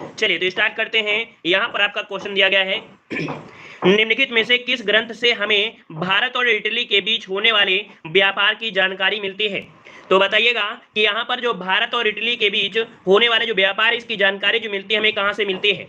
चलिए तो स्टार्ट करते हैं। यहाँ पर आपका क्वेश्चन दिया गया है निम्नलिखित में से किस ग्रंथ से हमें भारत और इटली के बीच होने वाले व्यापार की जानकारी मिलती है। तो बताइएगा कि यहाँ पर जो भारत और इटली के बीच होने वाले जो व्यापार, इसकी जानकारी जो मिलती है हमें कहाँ से मिलती है।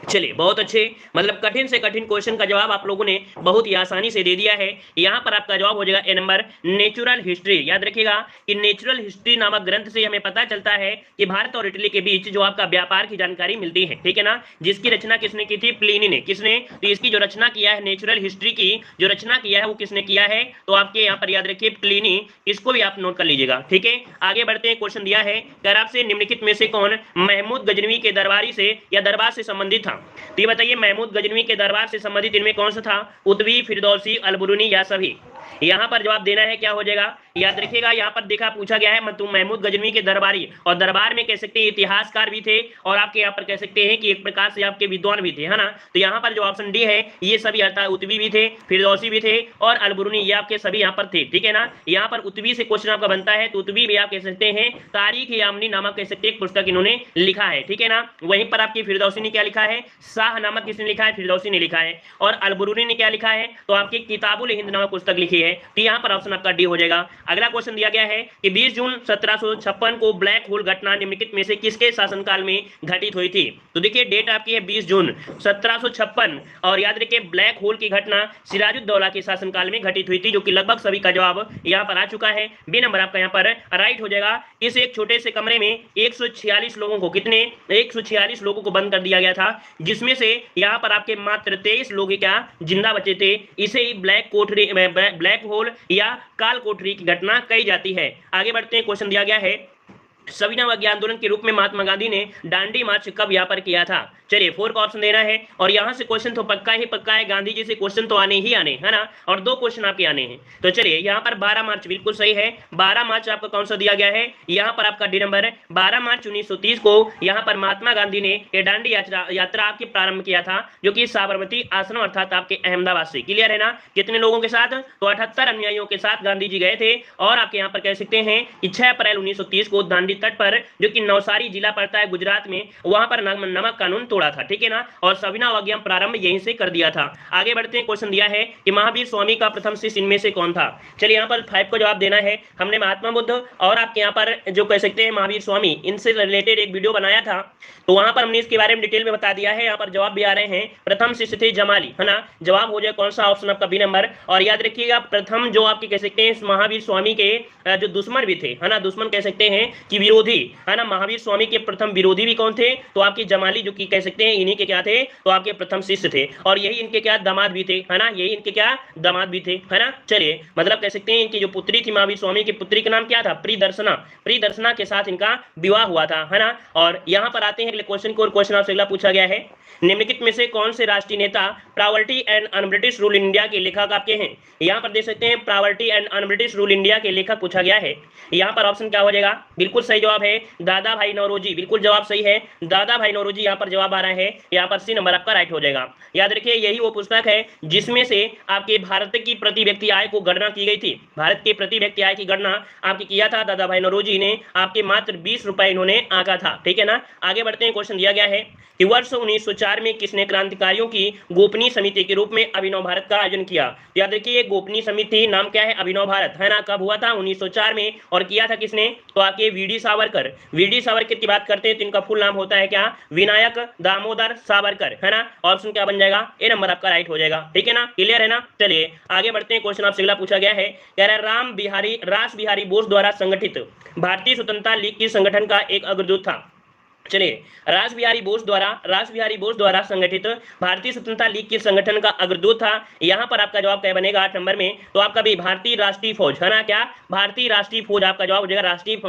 चलिए बहुत अच्छे, मतलब कठिन से कठिन क्वेश्चन का जवाब आप लोगों ने बहुत ही आसानी से दे दिया है। यहाँ पर आपका जवाब हो जाएगा ए नंबर, नेचुरल हिस्ट्री। याद रखिएगा कि नेचुरल हिस्ट्री नामक ग्रंथ से हमें पता चलता है कि भारत और इटली के बीच जो आपका व्यापार की जानकारी मिलती है, ठीक है ना। जिसकी रचना किसने की थी, प्लिनी ने। किसने, तो इसकी जो रचना किया है, नेचुरल हिस्ट्री की जो रचना किया है वो किसने किया है, तो आपके यहाँ पर याद रखिए प्लिनी। इसको भी आप नोट कर लीजिएगा, ठीक है। आगे बढ़ते हैं, क्वेश्चन दिया है कि आपसे निम्नलिखित में से कौन महमूद गजनवी के दरबारी से या दरबार से संबंधित था। तो ये बताइए महमूद गजनवी के दरबार से संबंधित इनमें कौन सा था, उतवी, फिरदौसी, अलबरूनी या सभी। यहाँ पर जवाब देना है, क्या हो जाएगा, याद रखिएगा। यहाँ पर देखा पूछा गया है महमूद गजनवी के दरबारी, और दरबार में कह सकते हैं इतिहासकार भी थे, और आपके यहाँ पर कह सकते हैं कि एक प्रकार से आपके विद्वान भी थे, है ना। तो यहाँ पर जो ऑप्शन डी है ये सभी अर्थात उतवी भी थे, फिरदौसी भी थे और अलबरूनी, ये आपके सभी यहाँ पर थे, ठीक है ना। यहाँ पर उतवी से क्वेश्चन आपका बनता है, तो उतवी भी आप कह सकते हैं तारीख यामनी नामक कह सकते हैं एक पुस्तक इन्होंने लिखा है, ठीक है ना। वहीं पर आपकी फिरदौसी ने क्या लिखा है, शाह नामक किसने लिखा है, फिरदौसी ने लिखा है। और अलबरूनी ने क्या लिखा है, तो आपकी किताबुल हिंद नामक पुस्तक लिखी है। तो यहाँ पर ऑप्शन आपका डी हो जाएगा। अगला क्वेश्चन दिया गया है कि 20 जून 1756 को ब्लैक होल घटना निम्नलिखित में से किसके शासनकाल में घटित हुई थी। तो देखिए डेट आपकी है 20 जून 1756, और याद रखिए ब्लैक होल की घटना सिराजुद्दौला के शासनकाल में घटित हुई थी, जो कि लगभग सभी का जवाब यहाँ पर आ चुका है। बी नंबर आपका यहाँ पर राइट हो जाएगा। इस एक छोटे से कमरे में 146 लोगों को, कितने, 146 लोगों को बंद कर दिया गया था, जिसमें से यहाँ पर आपके मात्र 23 लोग क्या जिंदा बचे थे। इसे ही ब्लैक होल या काल कोठरी की घटना कही जाती है। आगे बढ़ते हैं, क्वेश्चन दिया गया है सविनय अवज्ञा आंदोलन के रूप में महात्मा गांधी ने दांडी मार्च कब यहाँ पर किया था। चलिए 4 का ऑप्शन देना है, और यहाँ से क्वेश्चन तो पक्का ही पक्का है, गांधी जी से क्वेश्चन तो आने ही आने, है ना। और 2 क्वेश्चन आपके आने हैं। तो चलिए यहाँ पर 12 मार्च बिल्कुल सही है। 12 मार्च आपका कौन सा दिया गया है, यहाँ पर आपका डी नंबर है। 12 मार्च 1930 को यहाँ पर महात्मा गांधी ने ये दांडी यात्रा आपकी प्रारंभ किया था, जो कि साबरमती आश्रम अर्थात आपके अहमदाबाद से। क्लियर है ना। कितने लोगों के साथ, तो 78 अनुयायियों के साथ गांधी जी गए थे। और आपके यहाँ पर कह सकते हैं कि 6 अप्रैल 1930 को दांडी तट पर, जो कि नवसारी जिला पड़ता है गुजरात में, वहां पर नमक कानून तोड़ा था, ठीक है ना। और सविनय अवज्ञा प्रारंभ यहीं से कर दिया था। आगे बढ़ते हैं, क्वेश्चन दिया है कि महावीर स्वामी का प्रथम शिष्य इनमें से कौन था। चलिए यहाँ पर 5 को जवाब देना है। हमने महात्मा बुद्ध और आपके यहाँ पर जो कह सकते हैं महावीर स्वामी, इनसे रिलेटेड एक वीडियो बनाया था, तो वहां पर हमने इसके बारे में डिटेल में बता दिया है। यहाँ पर जवाब भी आ रहे हैं। प्रथम शिष्य थे जमाली, है ना। जवाब हो जाए कौन सा, ऑप्शन आपका बी नंबर। और याद रखिएगा प्रथम जो आपके कह सकते हैं महावीर स्वामी के जो दुश्मन भी थे, है ना, दुश्मन कह सकते हैं कि विरोधी, है ना। महावीर स्वामी के प्रथम विरोधी भी कौन थे, तो आपके जमाली, जो कि कह सकते हैं इन्हीं के क्या थे, तो आपके प्रथम शिष्य थे। और यही इनके क्या दामाद भी थे, है ना, यही इनके क्या दामाद भी थे, है ना। चलिए मतलब कह सकते हैं इनकी जो पुत्री थी महावीर स्वामी की पुत्री का नाम क्या था, प्रियदर्शना। प्रियदर्शना के साथ इनका विवाह हुआ था, है ना। और यहाँ पर आते हैं अगले क्वेश्चन को, और क्वेश्चन आपसे अगला पूछा गया है निम्नलिखित में से कौन से राष्ट्रीय नेता property and un British rule India के लेखक आपके हैं। यहाँ पर देख सकते हैं property and un British rule India के लेखक पूछा गया है। यहाँ पर ऑप्शन क्या हो जाएगा, बिल्कुल सही जवाब है दादा भाई नौरोजी, बिल्कुल जवाब सही है, दादा भाई नौरोजी यहाँ पर जवाब आ रहा है। यहाँ पर सी नंबर आपका राइट हो जाएगा। याद रखिए यही वो पुस्तक है जिसमें से आपके भारत की प्रति व्यक्ति आय को गणना की गई थी। भारत के प्रति व्यक्ति आय की गणना आपकी किया था दादा भाई नौरोजी ने, आपके मात्र 20 रुपए इन्होंने आंका था, ठीक है ना। आगे बढ़ते हैं, क्वेश्चन दिया गया है कि वर्ष 1904 में किसने क्रांतिकारियों की गोपनीय समिति के रूप में अभिनव भारत का आयोजन किया। याद रखिए गोपनीय समिति नाम क्या है, अभिनव भारत, है ना। कब हुआ था, 1904 में, और किया था किसने, तो आपके वीडी सावरकर। वीडी सावरकर की बात करते हैं तो इनका फुल नाम होता है क्या, विनायक दामोदर सावरकर, है ना। ऑप्शन क्या बन जाएगा, ए नंबर आपका राइट हो जाएगा, ठीक है ना। क्लियर है ना। चलिए आगे बढ़ते हैं, क्वेश्चन आपसे अगला पूछा गया है, कह रहा है रास बिहारी बोस द्वारा संगठित भारतीय स्वतंत्रता लीग की संगठन का एक अग्रदूत था। चलिए रास बिहारी बोस द्वारा संगठित भारतीय स्वतंत्रता लीग के संगठन का अग्रदूत था। यहाँ पर आपका जवाब क्या बनेगा 8 नंबर में, तो आपका भी भारतीय राष्ट्रीय फौज, है ना। क्या, भारतीय राष्ट्रीय फौज आपका जवाब हो जाएगा,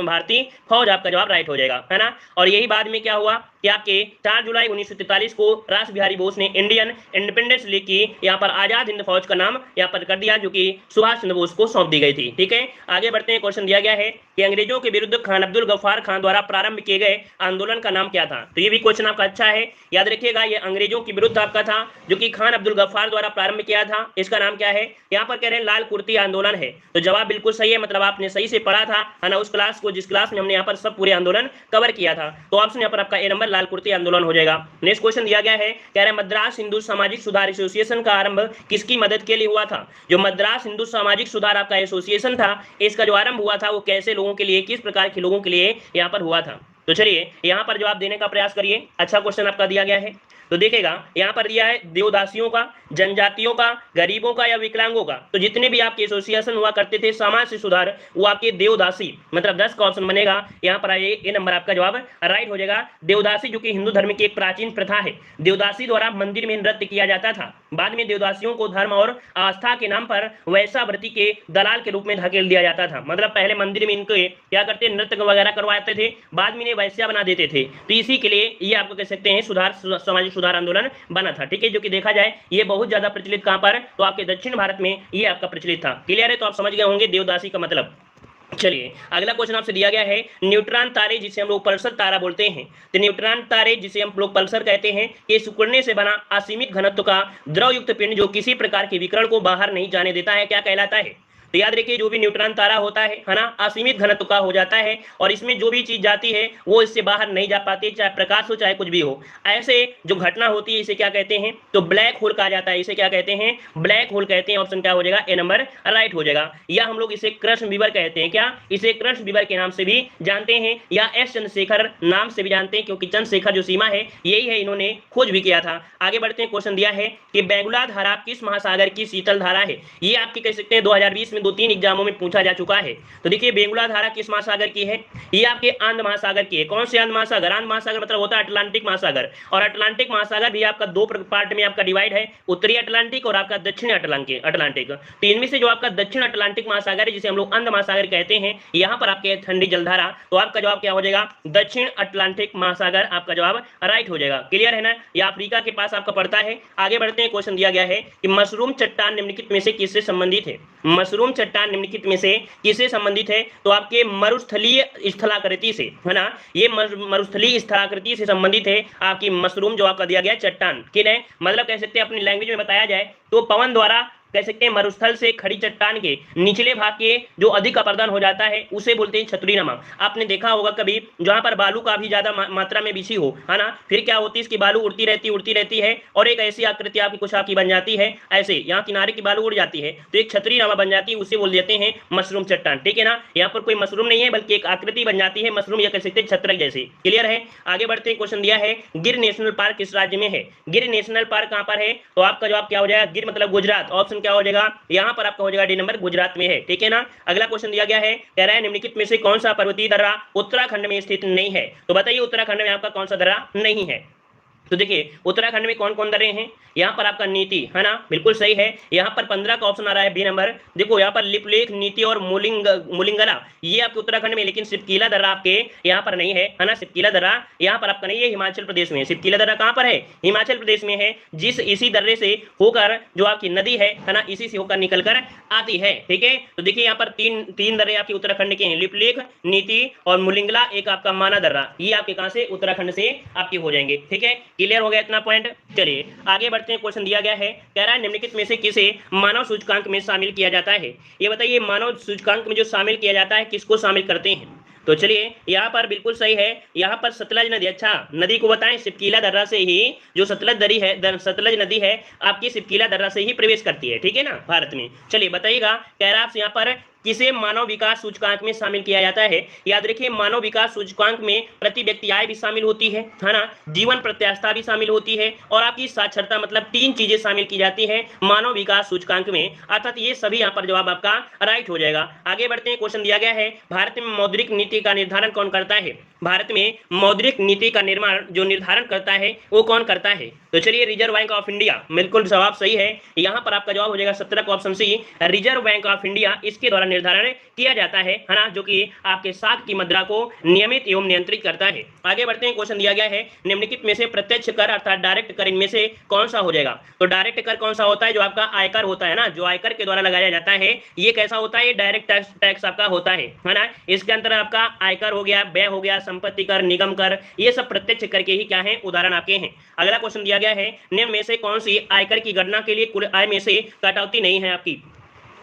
भारतीय फौज आपका जवाब राइट हो जाएगा, है ना। और यही बाद में क्या हुआ कि आपके 4 जुलाई 1943 को रास बिहारी बोस ने इंडियन इंडिपेंडेंस लीग की यहाँ पर आजाद हिंद फौज का नाम यहाँ पर कर दिया, जो कि सुभाष चंद्र बोस को सौंप दी गई थी, ठीक है। आगे बढ़ते हैं, क्वेश्चन दिया गया है कि अंग्रेजों के विरुद्ध खान अब्दुल गफ्फार खान द्वारा प्रारंभ किए गए आंदोलन का नाम क्या था? तो ये भी क्वेश्चन आपका अच्छा है, याद रखिएगा। ये अंग्रेजों के विरुद्ध आपका था, जो कि खान अब्दुल गफ्फार द्वारा प्रारंभ किया था। इसका नाम क्या है? यहाँ पर कह रहे हैं लाल कुर्ती आंदोलन है। तो जवाब बिल्कुल सही है, मतलब आपने सही से पढ़ा था, है ना, उस क्लास को, जिस क्लास में हमने यहाँ पर सब पूरे आंदोलन कवर किया था। तो ऑप्शन यहाँ पर आपका ए नंबर लाल कुर्ती आंदोलन हो जाएगा। नेक्स्ट क्वेश्चन दिया गया है, कह रहे हैं मद्रास हिंदू सामाजिक सुधार एसोसिएशन का आरंभ किसकी मदद के लिए हुआ था? जो मद्रास हिंदू सामाजिक सुधार आपका एसोसिएशन था, इसका जो आरंभ हुआ था वो कैसे लोगों के लिए, किस प्रकार के लोगों के लिए यहाँ पर हुआ था? तो चलिए यहाँ पर जवाब देने का प्रयास करिए। अच्छा क्वेश्चन आपका दिया गया है। तो देखिएगा यहाँ पर दिया है देवदासियों का, जनजातियों का, गरीबों का या विकलांगों का। तो जितने भी आपके एसोसिएशन हुआ करते थे समाज से सुधार, वो आपके देवदासी, मतलब 10 का ऑप्शन बनेगा यहाँ पर। आइए ए नंबर आपका जवाब राइट हो जाएगा। देवदासी जो कि हिंदू धर्म की एक प्राचीन प्रथा है। देवदासी द्वारा मंदिर में नृत्य किया जाता था। बाद में देवदासियों को धर्म और आस्था के नाम पर वैश्यावृत्ति के दलाल के रूप में धकेल दिया जाता था। मतलब पहले मंदिर में इनके क्या करते, नृत्य वगैरह करवाते थे, बाद में इन्हें वैश्या बना देते थे। तो इसी के लिए ये आपको कह सकते हैं सामाजिक सुधार आंदोलन बना था। ठीक है, जो कि देखा जाए ये बहुत ज्यादा प्रचलित कहां पर, तो आपके दक्षिण भारत में ये आपका प्रचलित था। क्लियर है? तो आप समझ गए होंगे देवदासी का मतलब। चलिए अगला क्वेश्चन आपसे दिया गया है, न्यूट्रॉन तारे जिसे हम लोग पल्सर तारा बोलते हैं, तो न्यूट्रॉन तारे जिसे हम लोग पल्सर कहते हैं, ये सिकुड़ने से बना असीमित घनत्व का द्रव युक्त पिंड जो किसी प्रकार के विकिरण को बाहर नहीं जाने देता है, क्या कहलाता है? तो याद रखिए जो भी न्यूट्रॉन तारा होता है ना, असीमित घनत्व का हो जाता है और इसमें जो भी चीज जाती है वो इससे बाहर नहीं जा पाती, चाहे प्रकाश हो चाहे कुछ भी हो। ऐसे जो घटना होती है इसे क्या कहते हैं? तो ब्लैक होल कहा जाता है। इसे क्या कहते हैं? ब्लैक होल कहते हैं। ऑप्शन क्या हो जाएगा? ए नंबर राइट हो जाएगा। या हम लोग इसे कृष्ण विवर कहते हैं। क्या इसे कृष्ण विवर के नाम से भी जानते हैं या एस चंद्रशेखर नाम से भी जानते हैं, क्योंकि चंद्रशेखर जो सीमा है यही है, इन्होंने खोज भी किया था। आगे बढ़ते हैं, क्वेश्चन दिया है कि बेंगुला धारा किस महासागर की शीतल धारा है? ये आपकी कह सकते हैं 2020 में 2-3 एग्जामों में पूछा जा चुका है। तो देखिए बेंगुला धारा किस महासागर की है? ये आपके अंध महासागर की है। कौन से अंध महासागर? अंध महासागर मतलब होता है अटलांटिक महासागर, और अटलांटिक महासागर भी आपका 2 पार्ट में आपका डिवाइड है, उत्तरी अटलांटिक और आपका दक्षिणी अटलांटिक। तो इनमें से जो आपका दक्षिण अटलांटिक महासागर है, जिसे हम लोग अंध महासागर कहते हैं, यहाँ पर आपके ठंडी जलधारा। तो आपका जवाब क्या हो जाएगा? दक्षिण अटलांटिक महासागर आपका जवाब राइट हो जाएगा। क्लियर है ना? यह अफ्रीका के पास आपका पड़ता है। आगे बढ़ते हैं, क्वेश्चन दिया गया है कि मशरूम चट्टान निम्नलिखित में से किससे संबंधित है? मशरूम चट्टान निम्नलिखित में से किससे संबंधित है? तो आपके मरुस्थलीय स्थलाकृति से, है ना, ये मरुस्थलीय स्थलाकृति से संबंधित है आपकी मशरूम जो आपका दिया गया चट्टान। ठीक है, मतलब कह सकते हैं अपनी लैंग्वेज में बताया जाए तो पवन द्वारा कह सकते हैं मरुस्थल से खड़ी चट्टान के निचले भाग के जो अधिक अपर्दन हो जाता है उसे बोलते हैं छतरीनुमा। आपने देखा होगा कभी जहां पर बालू काफी ज्यादा मात्रा में बिछी हो, है ना, फिर क्या होती है इसकी बालू उड़ती रहती है और एक ऐसी आकृति आपकी कुछ आपकी बन जाती है, ऐसे यहाँ किनारे की बालू उड़ जाती है तो एक छतरीनुमा बन जाती है, उसे बोल देते हैं मशरूम चट्टान। ठीक है ना, यहाँ पर कोई मशरूम नहीं है बल्कि एक आकृति बन जाती है मशरूम, या कह सकते हैं छत्रक जैसी। क्लियर है? आगे बढ़ते हैं, क्वेश्चन दिया है गिर नेशनल पार्क किस राज्य में है? गिर नेशनल पार्क कहां पर है? तो आपका जवाब क्या हो जाएगा? गिर मतलब गुजरात। ऑप्शन क्या हो जाएगा? यहाँ पर आपका हो जाएगा डी नंबर, गुजरात में है। ठीक है ना। अगला क्वेश्चन दिया गया है, कह रहा है निम्नलिखित में से कौन सा पर्वतीय दर्रा उत्तराखंड में स्थित नहीं है? तो बताइए उत्तराखंड में आपका कौन सा दर्रा नहीं है? तो देखिए उत्तराखंड में कौन कौन दर्रे हैं? यहाँ पर आपका नीति, है ना, बिल्कुल सही है। यहाँ पर 15 का ऑप्शन आ रहा है बी नंबर। देखो यहाँ पर लिपलेख, नीति और मुलिंगला ये आपके उत्तराखंड में, लेकिन सिपकीला दर्रा आपके यहाँ पर नहीं है, है ना। सिपकीला दर्रा यहाँ पर आपका नहीं है, हिमाचल प्रदेश में। सिपकीला दर्रा कहाँ पर है? हिमाचल प्रदेश में है, इसी दर्रे से होकर जो आपकी नदी है ना, इसी से होकर निकल कर आती है। ठीक है, तो देखिए यहाँ पर तीन दर्रे आपके उत्तराखंड के हैं, लिपलेख, नीति और मुलिंगला, एक आपका माना दर्रा, ये आपके कहाँ से? उत्तराखंड से आपके हो जाएंगे। ठीक है, क्लियर हो गया इतना पॉइंट। चलिए आगे बढ़ते हैं, क्वेश्चन दिया गया है, कह रहा है निम्नलिखित में से किसे मानव सूचकांक में शामिल किया जाता है? ये बताइए मानव सूचकांक में जो शामिल किया जाता है किसको शामिल करते हैं? तो चलिए यहाँ पर बिल्कुल सही है, यहाँ पर सतलज नदी। अच्छा, नदी को बताएं, सिपकीला दर्रा से ही जो सतलज नदी है आपकी सिपकीला दर्रा से ही प्रवेश करती है। ठीक है ना, भारत में। चलिए बताइएगा, कह रहा है आपसे यहाँ पर किसे मानव विकास सूचकांक में शामिल किया जाता है? याद रखिए मानव विकास सूचकांक में प्रति व्यक्ति आय भी शामिल होती है ना, जीवन प्रत्याशा भी शामिल होती है और आपकी साक्षरता, मतलब 3 चीजें शामिल की जाती है मानव विकास सूचकांक में, अर्थात ये सभी यहाँ पर जवाब आपका राइट हो जाएगा। आगे बढ़ते हैं, क्वेश्चन दिया गया है, भारत में मौद्रिक नीति का निर्धारण कौन करता है? भारत में मौद्रिक नीति का निर्माण जो निर्धारण करता है वो कौन करता है? तो चलिए रिजर्व बैंक ऑफ इंडिया, बिल्कुल जवाब सही है। यहाँ पर आपका जवाब हो जाएगा 17 का option C, reserve bank of India इसके द्वारा निर्धारण किया जाता है ना, जो कि आपके साख की मुद्रा को नियमित एवं नियंत्रित करता है। आगे बढ़ते हैं, क्वेश्चन दिया गया है निम्नलिखित में से प्रत्यक्ष कर अर्थात डायरेक्ट कर इनमें से कौन सा हो जाएगा। तो डायरेक्ट कर कौन सा होता है, जो आपका आयकर होता है ना, जो आयकर के द्वारा लगाया जाता है, ये कैसा होता है, ये डायरेक्ट टैक्स आपका होता है ना। इसके अंदर आपका आयकर हो गया, व्यय हो गया, संपत्ति कर, निगम कर, ये सब प्रत्यक्ष कर के ही क्या है, उदाहरण आपके हैं। अगला क्वेश्चन दिया गया है निम्न में से कौन सी आयकर की गणना के लिए कुल आय में से कटौती नहीं है आपकी।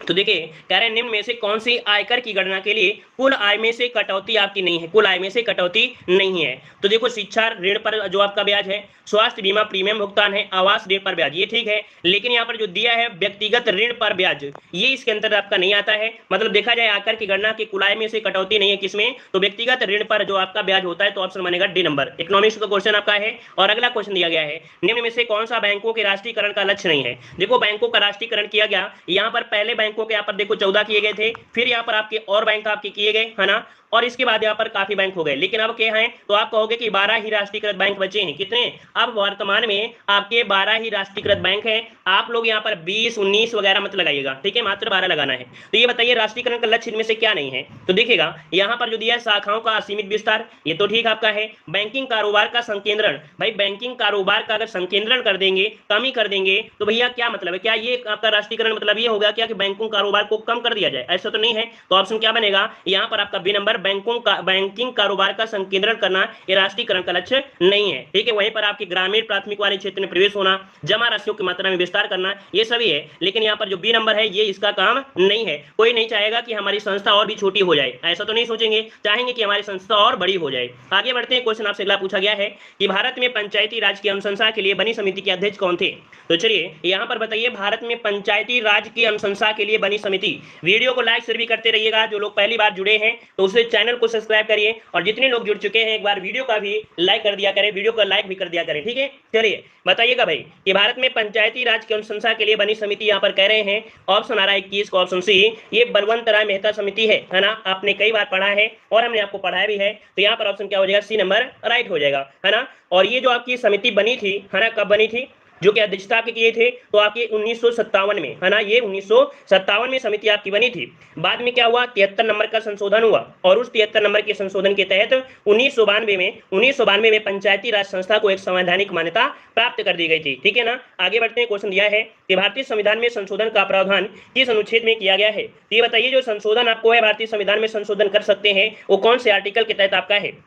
तो देखिए कह रहे हैं निम्न में से कौन सी आयकर की गणना के लिए कुल आय में से कटौती आपकी नहीं है, कुल आय में से कटौती नहीं है। तो देखो शिक्षा ऋण पर जो आपका ब्याज है, स्वास्थ्य बीमा प्रीमियम भुगतान है, आवास ऋण पर ब्याज, ये ठीक है। लेकिन यहाँ पर जो दिया है व्यक्तिगत ऋण पर ब्याज, ये इसके अंदर आपका नहीं आता है। मतलब देखा जाए आयकर की गणना की कुल आय में से कटौती नहीं है किसमें, तो व्यक्तिगत ऋण पर जो आपका ब्याज होता है, तो ऑप्शन बनेगा डी नंबर। इकोनॉमिक्स का क्वेश्चन आपका है। और अगला क्वेश्चन दिया गया है निम्न में से कौन सा बैंकों के राष्ट्रीयकरण का लक्ष्य नहीं है। देखो बैंकों का राष्ट्रीयकरण किया गया, यहाँ पर पहले बैंकों के यहाँ पर देखो 14 किए गए थे, फिर यहाँ पर आपके और बैंक आपके किए गए है ना, और इसके बाद यहाँ पर काफी बैंक हो गए। लेकिन अब क्या है, तो आप कहोगे कि 12 ही राष्ट्रीयकृत बैंक बचे हैं। कितने, अब वर्तमान में आपके 12 ही राष्ट्रीयकृत बैंक हैं। आप लोग यहाँ पर 20, 19 वगैरह मत लगाइएगा, ठीक है, मात्र 12 लगाना है। तो ये बताइए राष्ट्रीयकरण का लक्ष्य इनमें से क्या नहीं है। तो देखिएगा यहाँ पर जो दिया है शाखाओं का असीमित विस्तार, ये तो ठीक आपका है। बैंकिंग कारोबार का संकेंद्रण, भाई बैंकिंग कारोबार का अगर संकेंद्रण कर देंगे, कमी कर देंगे, तो भैया क्या मतलब है, क्या ये आपका राष्ट्रीयकरण मतलब ये होगा क्या कि बैंकों कारोबार को कम कर दिया जाए, ऐसा तो नहीं है। तो ऑप्शन क्या बनेगा यहाँ पर आपका बी नंबर, बैंकिंग कारोबार का संकेंद्रण करना, ये राष्ट्रीयकरण का लक्ष्य नहीं है, ठीक है। वहीं पर आपके ग्रामीण प्राथमिक वाले क्षेत्र में प्रवेश होना, जमा राशियों की मात्रा में विस्तार करना, ये सभी है। लेकिन यहाँ पर जो बी नंबर है ये इसका काम नहीं है। कोई नहीं चाहेगा कि हमारी संस्था और भी छोटी हो जाए, ऐसा तो नहीं सोचेंगे, चाहेंगे कि हमारी संस्था और बड़ी हो जाए। आगे बढ़ते हैं, क्वेश्चन आपसे अगला पूछा गया है कि भारत में पंचायती राज की अनुशंसा के लिए बनी समिति के अध्यक्ष कौन थे। तो चलिए यहाँ पर बताइए भारत में पंचायती राज की अनुशंसा के लिए बनी समिति। वीडियो को लाइक शेयर भी करते रहिएगा, जो लोग पहली बार जुड़े हैं तो उसे चैनल को सब्सक्राइब करिए, और जितने लोग जुड़ चुके हैं एक बार वीडियो का भी लाइक कर दिया करें, वीडियो का लाइक भी कर दिया करें, ठीक है। चलिए बताइएगा भाई कि भारत में पंचायती राज की अनुशंसा के लिए बनी समिति यहाँ पर कह रहे हैं, ऑप्शन आ रहा है 21 का ऑप्शन सी, ये बलवंत राय मेहता समिति है ना। आपने कई बार पढ़ा है और हमने आपको पढ़ाया भी है, तो यहाँ पर ऑप्शन क्या हो जाएगा, सी नंबर राइट हो जाएगा, है ना। और ये जो आपकी समिति बनी थी, है ना, कब बनी थी, जो कि अध्यक्षता के किए थे, तो आपके 1957 में, है ना, ये 1957 में समिति आपकी बनी थी। बाद में क्या हुआ, 73 नंबर का संशोधन हुआ, और उस 73 नंबर के संशोधन के तहत 1992 में पंचायती राज संस्था को एक संवैधानिक मान्यता प्राप्त कर दी गई थी, ठीक है ना। आगे बढ़ते हैं, क्वेश्चन दिया है कि भारतीय संविधान में संशोधन का प्रावधान किस अनुच्छेद में किया गया है। तो ये बताइए जो संशोधन आपको है भारतीय संविधान में संशोधन कर सकते हैं, वो कौन से आर्टिकल के तहत आपका है।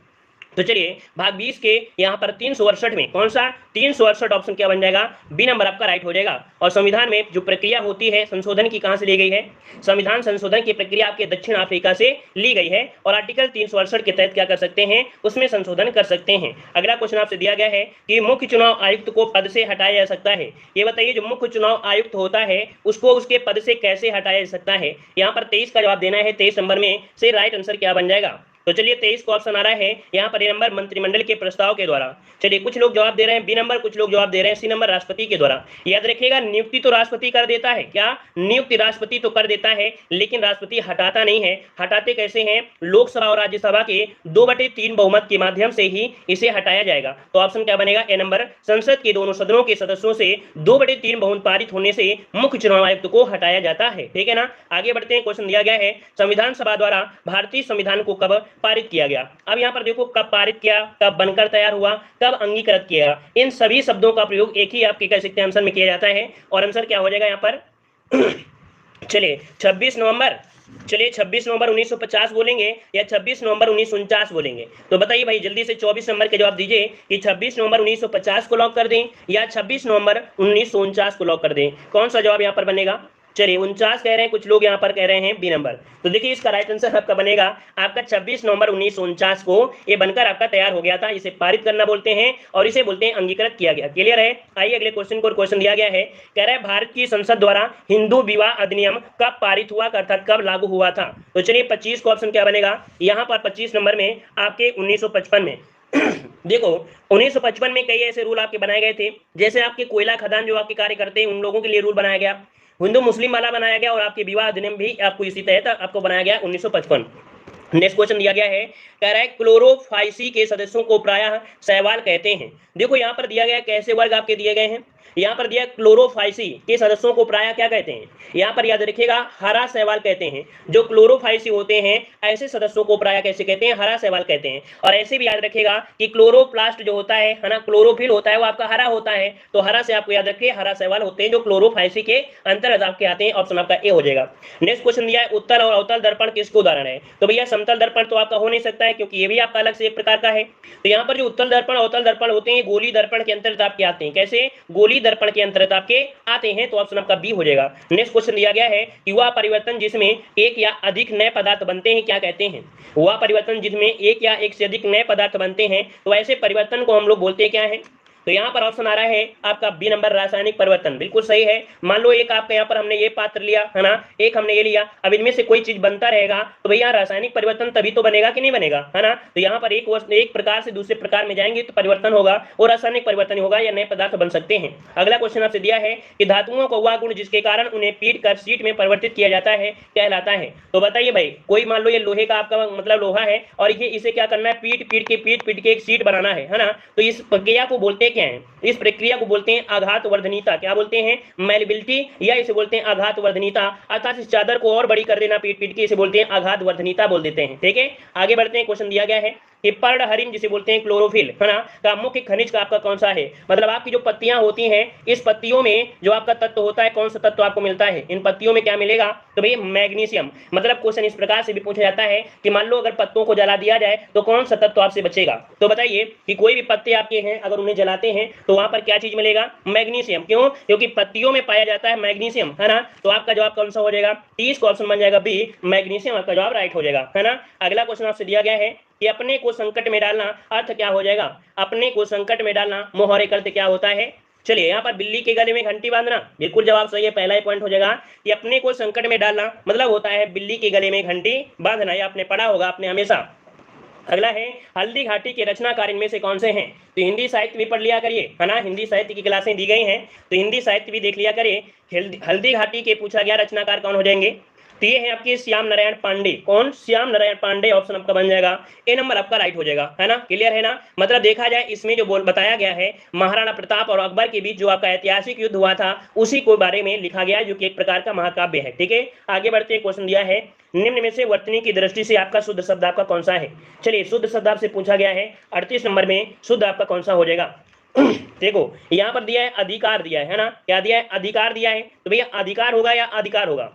तो चलिए भाग 20 के यहाँ पर 368 में, कौन सा 368 ऑप्शन क्या बन जाएगा, बी नंबर आपका राइट हो जाएगा। और संविधान में जो प्रक्रिया होती है संशोधन की, कहाँ से ली गई है, संविधान संशोधन की प्रक्रिया आपके दक्षिण अफ्रीका से ली गई है, और आर्टिकल 368 के तहत क्या कर सकते हैं, उसमें संशोधन कर सकते हैं। अगला क्वेश्चन आपसे दिया गया है कि मुख्य चुनाव आयुक्त को पद से हटाया जा सकता है। ये बताइए जो मुख्य चुनाव आयुक्त होता है उसको उसके पद से कैसे हटाया जा सकता है। यहाँ पर 23 का जवाब देना है, 23 नंबर में से राइट आंसर क्या बन जाएगा। तो चलिए 23 को ऑप्शन आ रहा है यहाँ पर, ये नंबर मंत्रिमंडल के प्रस्ताव के द्वारा। चलिए कुछ लोग जवाब दे रहे हैं बी नंबर, कुछ लोग जवाब दे रहे हैं सी नंबर राष्ट्रपति के द्वारा। याद रखिएगा नियुक्ति तो राष्ट्रपति कर देता है, क्या नियुक्ति राष्ट्रपति तो कर देता है, लेकिन राष्ट्रपति हटाता नहीं है। हटाते कैसे हैं, लोकसभा और राज्यसभा के 2/3 बहुमत के माध्यम से ही इसे हटाया जाएगा। तो ऑप्शन क्या बनेगा, ए नंबर, संसद के दोनों सदनों के सदस्यों से 2/3 बहुमत पारित होने से मुख्य चुनाव आयुक्त को हटाया जाता है, ठीक है ना। आगे बढ़ते हैं, क्वेश्चन दिया गया है संविधान सभा द्वारा भारतीय संविधान को कब पारित किया गया। अब यहाँ पर देखो कब पारित किया, कब बनकर तैयार हुआ, कब अंगीकृत किया, इन सभी शब्दों का प्रयोग एक ही आपके कह सकते हैं आंसर में किया जाता है। और आंसर क्या हो जाएगा यहाँ पर चलिए 26 नवंबर 1950 बोलेंगे या 26 नवंबर 1949 बोलेंगे। तो बताइए भाई जल्दी से 24 नंबर के जवाब दीजिए कि 26 नवंबर 1950 को लॉक कर दें या 26 नवंबर 1949 को लॉक कर दें। कौन सा जवाब यहाँ पर बनेगा, चलिए 49 कह रहे हैं, कुछ लोग यहाँ पर कह रहे हैं बी नंबर। तो देखिए इसका राइट आंसर आपका बनेगा आपका 26 नवंबर 1949 को ये बनकर आपका तैयार हो गया था। इसे पारित करना बोलते हैं और इसे बोलते हैं अंगीकृत किया गया। क्लियर है। आइए अगले क्वेश्चन को, क्वेश्चन दिया गया है, कह रहा है भारत की संसद द्वारा हिंदू विवाह अधिनियम कब पारित हुआ अर्थात कब लागू हुआ था। तो चलिए 25 को ऑप्शन क्या बनेगा, यहाँ पर 25 नंबर में आपके 1955 में देखो 1955 में कई ऐसे रूल आपके बनाए गए थे, जैसे आपके कोयला खदान जो आपके कार्य करते हैं उन लोगों के लिए रूल बनाया गया, हिंदू मुस्लिम वाला बनाया गया, और आपके विवाह अधिनियम भी आपको इसी तहत आपको बनाया गया 1955। नेक्स्ट क्वेश्चन दिया गया है, कह रहा है क्लोरोफाइसी के सदस्यों को प्रायः शैवाल कहते हैं। देखो यहाँ पर दिया गया कैसे वर्ग आपके दिए गए हैं, यहाँ पर दिया क्लोरोफाइसी के सदस्यों को प्रायः क्या कहते हैं, यहाँ पर याद रखिएगा हरा शैवाल कहते हैं। जो क्लोरोफाइसी होते हैं ऐसे सदस्यों को प्रायः कैसे कहते हैं, हरा शैवाल कहते हैं। और ऐसे भी याद रखिएगा कि क्लोरोप्लास्ट जो होता है ना, क्लोरोफिल होता है वो आपका हरा होता है, तो हरा से आपको याद रखिए हरा शैवाल होते हैं जो क्लोरोफाइसी के अंतर्गत आपके आते हैं। ऑप्शन आपका ए हो जाएगा। नेक्स्ट क्वेश्चन दिया है, उत्तल और अवतल दर्पण किसके उदाहरण है, तो भैया समतल दर्पण तो आपका हो नहीं सकता है क्योंकि ये भी आपका अलग से एक प्रकार का है। तो यहाँ पर जो उत्तल दर्पण अवतल दर्पण होते हैं गोली दर्पण के अंतर्गत आपके आते हैं। कैसे, गोली दर्पण के अंतर्गत आपके आते हैं, तो ऑप्शन आपका बी हो जाएगा। नेक्स्ट क्वेश्चन दिया गया है कि वह परिवर्तन जिसमें एक या अधिक नए पदार्थ बनते हैं क्या कहते हैं, वह परिवर्तन जिसमें एक या एक से अधिक नए पदार्थ बनते हैं, तो ऐसे परिवर्तन को हम लोग बोलते हैं क्या है, तो यहाँ पर ऑप्शन आ रहा है आपका बी नंबर, रासायनिक परिवर्तन। बिल्कुल सही है। मान लो एक आपका यहाँ पर हमने ये पात्र लिया है ना, एक हमने ये लिया, अब इनमें से कोई चीज बनता रहेगा तो भैया रासायनिक परिवर्तन तभी तो बनेगा कि नहीं बनेगा, है ना। तो यहाँ पर एक प्रकार से दूसरे प्रकार में जाएंगे तो परिवर्तन होगा और रासायनिक परिवर्तन होगा या नए पदार्थ बन सकते हैं। अगला क्वेश्चन आपसे दिया है कि धातुओं का वह गुण जिसके कारण उन्हें पीट कर शीट में परिवर्तित किया जाता है कहलाता है। तो बताइए भाई, कोई मान लो ये लोहे का आपका मतलब लोहा है और ये इसे क्या करना है, पीट पीट के एक शीट बनाना है ना, तो इस प्रक्रिया को बोलते क्या है, इस प्रक्रिया को बोलते हैं आघातवर्धनीयता। क्या बोलते हैं, मैलिबिलिटी, या इसे बोलते हैं आघातवर्धनीयता। अर्थात इस चादर को और बड़ी कर देना पीट के, इसे बोलते हैं आघातवर्धनीयता बोल देते हैं। ठीक है, आगे बढ़ते हैं। क्वेश्चन दिया गया है कि पर्णहरित जिसे बोलते हैं क्लोरोफिल, है ना, का मुख्य खनिज का आपका कौन सा है, मतलब आपकी जो पत्तियां होती हैं इस पत्तियों में जो आपका तत्व होता है कौन सा तत्व आपको मिलता है, इन पत्तियों में क्या मिलेगा, तो भाई मैग्नीशियम। मतलब क्वेश्चन इस प्रकार से भी पूछा जाता है कि मान लो अगर पत्तों को जला दिया जाए तो कौन सा तत्व आपसे बचेगा, तो बताइए कि कोई भी पत्ते आपके हैं अगर उन्हें जलाते हैं तो वहां पर क्या चीज मिलेगा, मैग्नीशियम। क्यों, क्योंकि पत्तियों में पाया जाता है मैग्नीशियम, है ना। तो आपका जवाब कौन सा हो जाएगा, 30 का ऑप्शन बन जाएगा बी, मैग्नीशियम आपका जवाब राइट हो जाएगा, है ना। अगला क्वेश्चन आपसे दिया गया है कि अपने को संकट में डालना अर्थ क्या हो जाएगा, अपने को संकट में डालना मोहरे अर्थ क्या होता है। चलिए यहाँ पर बिल्ली के गले में घंटी बांधना, बिल्कुल जवाब सही है, पहला ही पॉइंट हो जाएगा कि अपने को संकट में डालना मतलब होता है बिल्ली के गले में घंटी बांधना, ये आपने पढ़ा होगा आपने हमेशा। अगला है हल्दी घाटी के रचनाकार इनमें से कौन से हैं, तो हिंदी साहित्य भी पढ़ लिया करिए, है ना, हिंदी साहित्य की क्लासें दी गई हैं तो हिंदी साहित्य भी देख लिया करिए। हल्दी घाटी के पूछा गया रचनाकार कौन हो जाएंगे, तो ये है आपके श्याम नारायण पांडे। कौन, श्याम नारायण पांडे, ऑप्शन आपका बन जाएगा ए नंबर आपका राइट हो जाएगा, है ना। क्लियर है ना, मतलब देखा जाए इसमें जो बताया गया है महाराणा प्रताप और अकबर के बीच जो आपका ऐतिहासिक युद्ध हुआ था उसी को बारे में लिखा गया है जो कि एक प्रकार का महाकाव्य है। ठीक है, आगे बढ़ते क्वेश्चन दिया है निम्न में से वर्तनी की दृष्टि से आपका शुद्ध शब्द आपका कौन सा है। चलिए शुद्ध शब्द आपसे पूछा गया है 38 नंबर में, शुद्ध आपका कौन सा हो जाएगा। देखो यहाँ पर दिया है अधिकार दिया है ना, क्या दिया है, अधिकार दिया है, तो भैया अधिकार होगा या अधिकार होगा,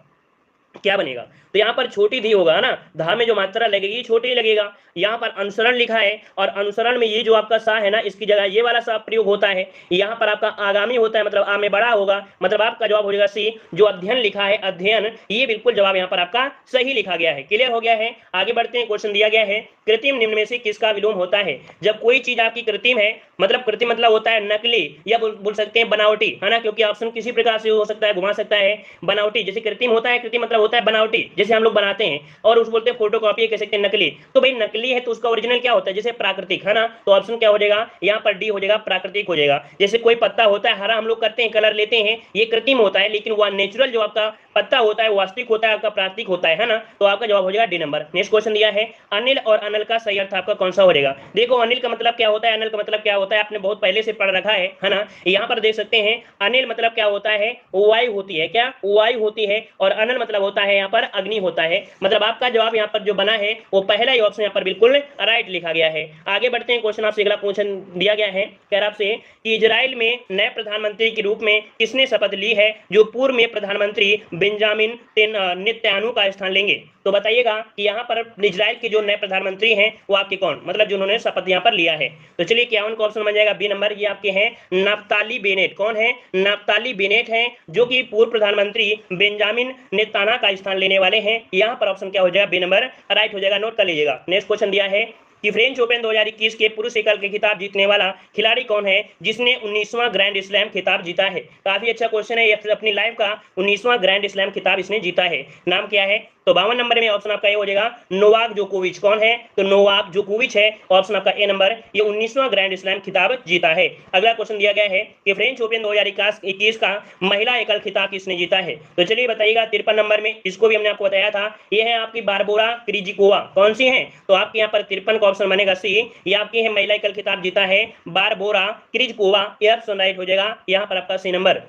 क्या बनेगा, तो यहाँ पर छोटी धी होगा ना, धा में जो मात्रा लगेगी छोटी ही लगेगा। यहाँ पर अनुसरण लिखा है और अनुसरण में ये जो आपका सा है ना इसकी जगह ये वाला सा प्रयोग होता है। यहाँ पर आपका आगामी होता है मतलब आ में बड़ा होगा, मतलब आपका जवाब हो जाएगा सी। जो अध्ययन लिखा है अध्ययन, ये बिल्कुल जवाब यहाँ पर आपका सही लिखा गया है। क्लियर हो गया है, आगे बढ़ते हैं। क्वेश्चन दिया गया है कृत्रिम निम्न में से किसका विलोम होता है। जब कोई चीज आपकी कृत्रिम है, मतलब कृत्रिम मतलब होता है नकली या बोल सकते हैं बनावटी, है ना, क्योंकि ऑप्शन किसी प्रकार से हो सकता है, घुमा सकता है। बनावटी जैसे कृत्रिम होता है, कृत्रिम मतलब होता है बनावटी, जैसे हम लोग बनाते हैं, और उस बोलते हैं फोटोकॉपी, कह सकते हैं नकली। तो भाई नकली है तो उसका ओरिजिनल क्या होता है, जैसे प्राकृतिक, है ना, तो ऑप्शन क्या हो जाएगा यहाँ पर डी हो जाएगा, प्राकृतिक हो जाएगा। जैसे कोई पत्ता होता है हरा, हम लोग करते हैं कलर लेते हैं, ये कृत्रिम होता है, लेकिन वह नेचुरल जो आपका पत्ता होता है वास्तविक होता है, आपका प्राकृतिक होता है ना, तो आपका जवाब हो जाएगा डी नंबर। नेक्स्ट क्वेश्चन दिया है अनिल और अनल का सही अर्थ आपका कौन सा हो जाएगा। देखो अनिल का मतलब क्या होता है, अनल का मतलब क्या होता है, आपने बहुत पहले से पढ़ रखा है ना। यहाँ पर देख सकते हैं अनिल मतलब क्या होता है, वायु होती है, क्या वायु होती है, और अनल मतलब होता है यहाँ पर अग्नि होता है। मतलब आपका जवाब यहाँ पर जो बना है वो पहला ही ऑप्शन यहाँ पर बिल्कुल राइट लिखा गया है। आगे बढ़ते हैं, क्वेश्चन आपसे अगला क्वेश्चन दिया गया है, कह रहा आपसे कि इजराइल में नए प्रधानमंत्री के रूप में किसने शपथ ली है जो पूर्व में प्रधानमंत्री बेंजामिन नेतन्याहू का स्थान लेंगे। तो बताइएगा कि यहाँ पर इजराइल के जो नए प्रधानमंत्री हैं वो आपके कौन, मतलब जिन्होंने शपथ यहाँ पर लिया है। तो चलिए क्या उनका ऑप्शन बन जाएगा बी नंबर, ये आपके हैं नाफ्ताली बेनेट। कौन है, नाफ्ताली बेनेट हैं, जो कि पूर्व प्रधानमंत्री बेंजामिन नेतन्याहू का स्थान लेने वाले हैं। यहाँ पर ऑप्शन क्या हो जाएगा बी नंबर राइट हो जाएगा, नोट कर लीजिएगा। नेक्स्ट क्वेश्चन दिया है कि फ्रेंच ओपन 2021 के पुरुष एकल के खिताब जीतने वाला खिलाड़ी कौन है जिसने 19वां ग्रैंड स्लैम खिताब जीता है। काफी अच्छा क्वेश्चन है, ये अपनी लाइफ का 19वां ग्रैंड स्लैम खिताब इसने जीता है। नाम क्या है? तो 52 नंबर में ऑप्शन आपका ये हो जाएगा नोवाक जोकोविच। कौन है? तो नोवाक जोकोविच है, ऑप्शन आपका ए नंबर। ये 19वां ग्रैंड स्लैम खिताब जीता है। अगला क्वेश्चन दिया गया है कि फ्रेंच ओपन 2021 का महिला एकल खिताब किसने जीता है। तो चलिए बताइएगा 53 नंबर में, इसको भी हमने आपको बताया था, ये है आपकी बारबोरा क्रिजिकोवा। कौन सी है? तो आपके यहाँ पर 53 का ऑप्शन बनेगा सी। ये आपकी है महिला एकल खिताब जीता है बारबोरा क्रिजिकोवा, ये ऑप्शन राइट हो जाएगा यहाँ पर आपका सी नंबर।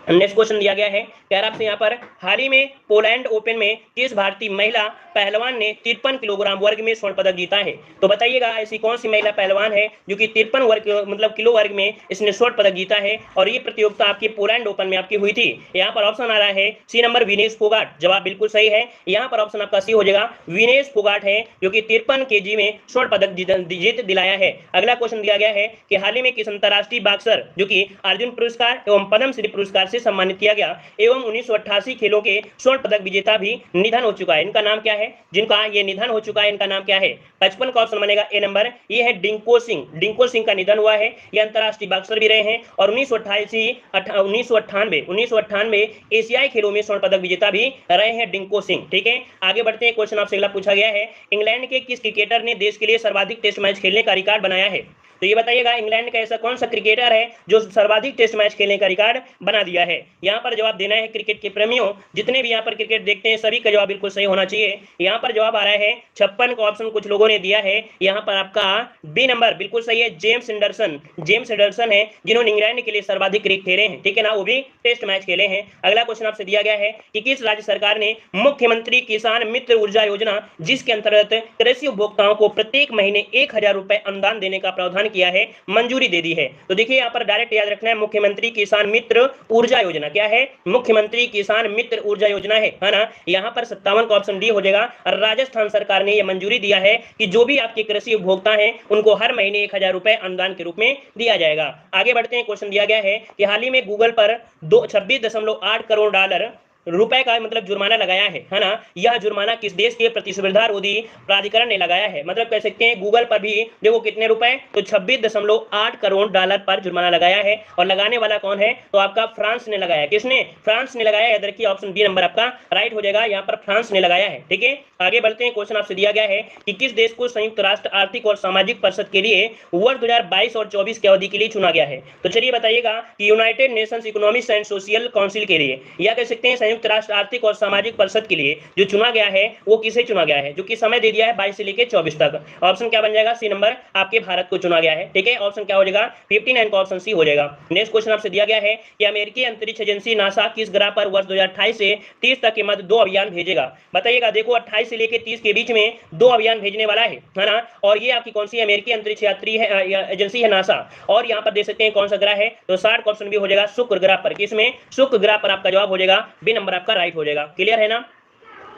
नेक्स्ट क्वेश्चन दिया गया है, कह रहा आपसे यहाँ पर हाल ही में पोलैंड ओपन में किस भारतीय महिला पहलवान ने 53 किलोग्राम वर्ग में स्वर्ण पदक जीता है। तो बताइएगा ऐसी कौन सी महिला पहलवान है जो कि 53 वर्ग मतलब किलो वर्ग में इसने स्वर्ण पदक जीता है और ये प्रतियोगिता आपकी पोलैंड ओपन में आपकी हुई थी। यहाँ पर ऑप्शन आ रहा है सी नंबर विनेश फोगाट। जवाब बिल्कुल सही है, यहाँ पर ऑप्शन आपका सी हो जाएगा, विनेश फोगाट है जो कि 53 kg में स्वर्ण पदक जीत दिलाया है। अगला क्वेश्चन दिया गया है कि हाल ही में किस अंतरराष्ट्रीय बॉक्सर जो कि अर्जुन पुरस्कार एवं पद्मश्री पुरस्कार से सम्मानित किया गया एवं 1988 खेलों के स्वर्ण पदक विजेता भी निधन हो चुका है, इनका नाम क्या है? जिनका ये निधन हो चुका है इनका नाम क्या है? 55 का ऑप्शन बनेगा ए नंबर, ये है डिंको सिंह। डिंको सिंह का निधन हुआ है, ये अंतरराष्ट्रीय बॉक्सर भी रहे हैं और 1998 एशियाई खेलों में स्वर्ण पदक विजेता भी रहे हैं डिंको सिंह। ठीक है, आगे बढ़ते हैं। क्वेश्चन आपसे अगला पूछा गया है, इंग्लैंड के किस क्रिकेटर ने देश के लिए सर्वाधिक टेस्ट मैच खेलने का रिकॉर्ड बनाया है। तो ये बताइएगा इंग्लैंड का ऐसा कौन सा क्रिकेटर है जो सर्वाधिक टेस्ट मैच खेलने का रिकॉर्ड बना दिया है। यहाँ पर जवाब देना है क्रिकेट के प्रेमियों, जितने भी यहाँ पर क्रिकेट देखते हैं सभी का जवाब बिल्कुल सही होना चाहिए। यहाँ पर जवाब आ रहा है 56 का ऑप्शन कुछ लोगों ने दिया है, यहाँ पर आपका बी नंबर बिल्कुल सही है, जेम्स एंडरसन। जेम्स एंडरसन है जिन्होंने इंग्लैंड के लिए सर्वाधिक क्रिकेट खेले हैं, ठीक है ना, वो भी टेस्ट मैच खेले हैं। अगला क्वेश्चन आपसे दिया गया है कि किस राज्य सरकार ने मुख्यमंत्री किसान मित्र ऊर्जा योजना, जिसके अंतर्गत कृषि उपभोक्ताओं को प्रत्येक महीने 1000 रुपए अनुदान देने का प्रावधान किया है, मंजूरी दे दी है। तो देखिए यहाँ पर डायरेक्ट याद रखना है, मुख्यमंत्री किसान मित्र ऊर्जा योजना क्या है? मुख्यमंत्री किसान मित्र ऊर्जा योजना है ना। यहाँ पर 57 का ऑप्शन डी हो जाएगा। राजस्थान सरकार ने यह मंजूरी दिया है कि जो भी आपके कृषि उपभोक्ता हैं उनको हर महीने 1000 रुपए अनुदान के रूप में दिया जाएगा। आगे बढ़ते हैं। क्वेश्चन दिया गया है कि हाल ही में गूगल पर 26.8 करोड़ डॉलर रुपए का मतलब जुर्माना लगाया है ना। यह जुर्माना किस देश के प्रतिस्पर्धा रोधी प्राधिकरण ने लगाया है? मतलब कह सकते हैं गूगल पर भी देखो कितने रुपए, तो 26.8 करोड़ डॉलर पर जुर्माना लगाया है और लगाने वाला कौन है? तो आपका फ्रांस ने लगाया। किसने? फ्रांस ने लगाया। याद रखिए ऑप्शन बी नंबर आपका राइट हो जाएगा, यहाँ पर फ्रांस ने लगाया है। ठीक है, आगे बढ़ते हैं। क्वेश्चन आपसे दिया गया है कि किस देश को संयुक्त राष्ट्र आर्थिक और सामाजिक परिषद के लिए वर्ष 2022 और 24 की अवधि के लिए चुना गया है। तो चलिए बताइएगा कि United Nations economic and social council के लिए, या कह सकते हैं संयुक्त राष्ट्र आर्थिक और सामाजिक परिषद के लिए जो चुना गया है वो किसे चुना गया है? जो कि समय दे दिया है 22 से लेकर 24 तक। ऑप्शन क्या बन जाएगा? सी नंबर आपके भारत को चुना गया है। ठीक है, ऑप्शन क्या हो जाएगा? 59 का ऑप्शन सी हो जाएगा। नेक्स्ट क्वेश्चन आपसे दिया गया है कि अमेरिकी अंतरिक्ष एजेंसी नासा किस ग्रह पर वर्ष 2028 से 30 तक के मध्य 2 अभियान भेजेगा? बताइएगा। देखो 28 से लेकर 30 के बीच में 2 अभियान भेजने वाला है ना। और ये आपकी कौन सी अमेरिकी अंतरिक्ष यात्री है एजेंसी है नासा। और यहाँ पर देख सकते हैं कौन सा ग्रह है, तो 60 का ऑप्शन भी हो जाएगा शुक्र ग्रह पर। किसमें? शुक्र ग्रह पर आपका जवाब हो जाएगा बी नंबर आपका राइट हो जाएगा। क्लियर है ना।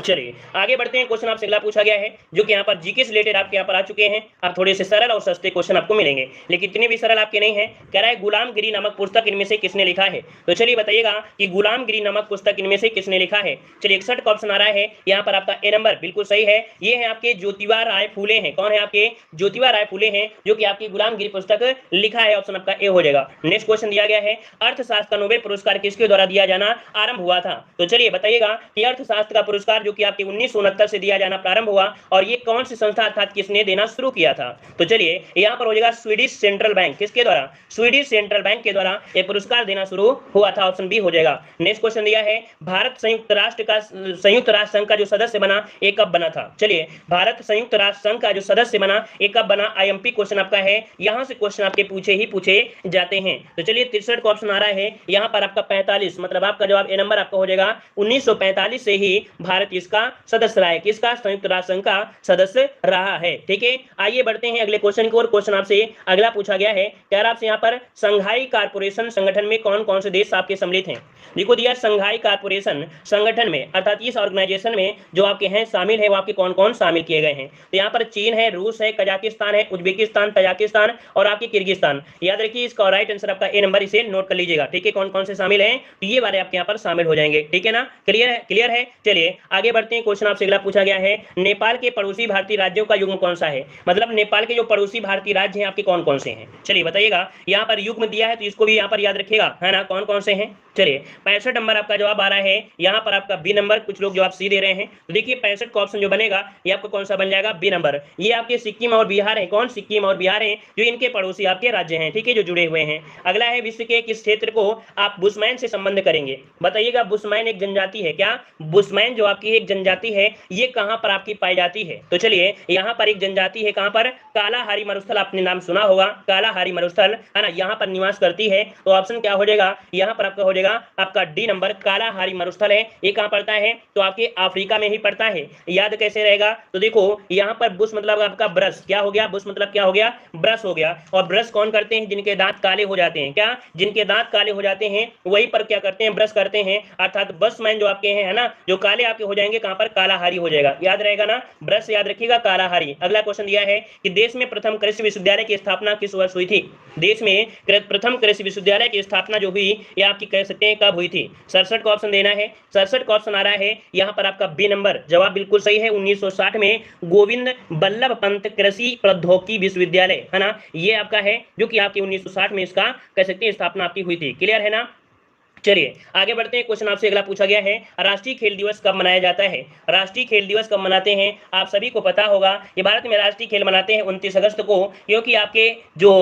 चलिए आगे बढ़ते हैं। क्वेश्चन आपसे अगला पूछा गया है जो कि यहाँ पर जीके से रिलेटेड आपके यहाँ पर आ चुके हैं। अब थोड़े से सरल और सस्ते क्वेश्चन आपको मिलेंगे, लेकिन इतने भी सरल आपके नहीं है। कह रहा है गुलामगिरी नामक पुस्तक इनमें से किसने लिखा है? तो चलिए बताइएगा कि गुलामगिरी नामक पुस्तक इनमें से किसने लिखा है। चलिए 61 का ऑप्शन आ रहा है, यहाँ पर आपका ए नंबर बिल्कुल सही है। ये है आपके ज्योतिबा राय फूले हैं। कौन है आपके? ज्योतिबा राय फूले हैं जो कि आपकी गुलामगिरी पुस्तक लिखा है। ऑप्शन आपका ए हो जाएगा। नेक्स्ट क्वेश्चन दिया गया है अर्थशास्त्र का नोबेल पुरस्कार किसके द्वारा दिया जाना आरंभ हुआ था? तो चलिए बताइएगा कि अर्थशास्त्र का पुरस्कार जो कि आपके 1969 से दिया जाना प्रारंभ हुआ और ये कौन सी संस्था अर्थात किसने देना शुरू किया था? तो चलिए यहाँ पर हो जाएगा स्वीडिश सेंट्रल बैंक। किसके द्वारा? स्वीडिश सेंट्रल बैंक के द्वारा ये पुरस्कार देना शुरू हुआ था। ऑप्शन बी हो जाएगा। नेक्स्ट क्वेश्चन दिया है भारत संयुक्त राष्ट्र संघ का जो सदस्य बना ये कब बना था? चलिए भारत संयुक्त राष्ट्र संघ का जो सदस्य बना ये कब बना? आईएमपी क्वेश्चन आपका है, यहाँ से क्वेश्चन आपके पूछे जाते हैं। तो चलिए 63 का ऑप्शन आ रहा है, यहाँ पर आपका 45 मतलब आपका जवाब ए नंबर आपका हो जाएगा। 1945 से ही भारत इसका सदस्य रहा है। किसका? संयुक्त राष्ट्र संघ का सदस्य रहा है। ठीक है, आइए बढ़ते हैं अगले क्वेश्चन की ओर। क्वेश्चन आपसे अगला पूछा गया है, क्या आपसे यहाँ पर संघाई कारपोरेशन संगठन में कौन कौन से देश आपके सम्मिलित हैं? देखो दिया संघाई कारपोरेशन संगठन में अर्थात इस ऑर्गेनाइजेशन में जो आपके हैं शामिल है वो आपके कौन कौन शामिल किए गए हैं? तो यहाँ पर चीन है, रूस है, कजाकिस्तान है, उज्बेकिस्तान, तजाकिस्तान और आपकी किर्गिस्तान। याद रखिए इसका राइट आंसर आपका ए नंबर, इसे नोट कर लीजिएगा। ठीक है, कौन कौन से शामिल हैं तो ये वाले आपके यहाँ पर शामिल हो जाएंगे। ठीक है ना, क्लियर है? चलिए आगे बढ़ते हैं, क्वेश्चन आपसे अगला पूछा गया है, नेपाल के पड़ोसी भारतीय राज्यों का युग्म कौन सा है? मतलब नेपाल के जो पड़ोसी भारतीय राज्य हैं आपके कौन कौन से हैं? चलिए बताइएगा। यहाँ पर युग्म दिया है तो इसको भी यहाँ पर याद रखिएगा, है ना, कौन कौन से हैं। चलिए 65 नंबर आपका जवाब आ रहा है, यहाँ पर आपका बी नंबर, कुछ लोग जवाब सी दे रहे हैं। तो देखिए 65 का ऑप्शन जो बनेगा ये आपका कौन सा बन जाएगा? B number. ये आपके सिक्किम और बिहार है। कौन? सिक्किम और बिहार है, जो इनके पड़ोसी आपके राज्य हैं, ठीक है, जो जुड़े हुए हैं। अगला है, विश्व के किस क्षेत्र को आप बुशमैन से संबंध करेंगे? बताइएगा। बुशमैन एक जनजाति है क्या? बुशमैन जो आपकी एक जनजाति है, ये कहां पर आपकी पाई जाती है? तो चलिए यहाँ पर एक जनजाति है, कहां पर? कालाहारी मरुस्थल, आपने नाम सुना होगा, कालाहारी मरुस्थल, है ना, यहाँ पर निवास करती है। तो ऑप्शन क्या हो जाएगा? यहाँ पर आपका हो जाएगा आपका डी नंबर, कालाहारी मरुस्थल है। ये कहां पड़ता है? तो आपके अफ्रीका में ही पड़ता है। याद कैसे रहेगा? तो देखो यहाँ पर बुश मतलब आपका ब्रश, क्या हो गया? बुश मतलब क्या हो गया? ब्रश हो गया। और ब्रश कौन करते हैं? जिनके दांत काले हो जाते हैं। क्या? जिनके दांत काले हो जाते हैं वही पर क्या करते हैं? ब्रश करते हैं। अर्थात बुशमैन जो आपके हैं, है ना, जो काले आपके हो जाएंगे, कहां पर? कालाहारी हो जाएगा। याद रहेगा ना, ब्रश याद रखिएगा, कालाहारी। अगला क्वेश्चन दिया है कि देश में प्रथम कृषि विश्वविद्यालय की स्थापना किस वर्ष हुई थी? देश में प्रथम कृषि विश्वविद्यालय की स्थापना जो हुई, ये आपकी कह सकते हैं कब हुई थी? 67 का ऑप्शन देना है। 67 का ऑप्शन आ रहा है यहाँ पर आपका बी नंबर। जवाब बिल्कुल सही है, 1960 में गोविंद बल्लभ पंत कृषि प्रौद्योगिकी विश्वविद्यालय, है ना, ये आपका है, जो कि आपकी 1960 में इसका कह सकते हैं स्थापना आपकी हुई थी। क्लियर है ना? चलिए आगे बढ़ते हैं, क्वेश्चन आपसे अगला पूछा गया है, राष्ट्रीय खेल दिवस कब मनाया जाता है? राष्ट्रीय खेल दिवस कब मनाते हैं? आप सभी को पता होगा, ये भारत में राष्ट्रीय खेल मनाते हैं 29 अगस्त को, क्योंकि आपके जो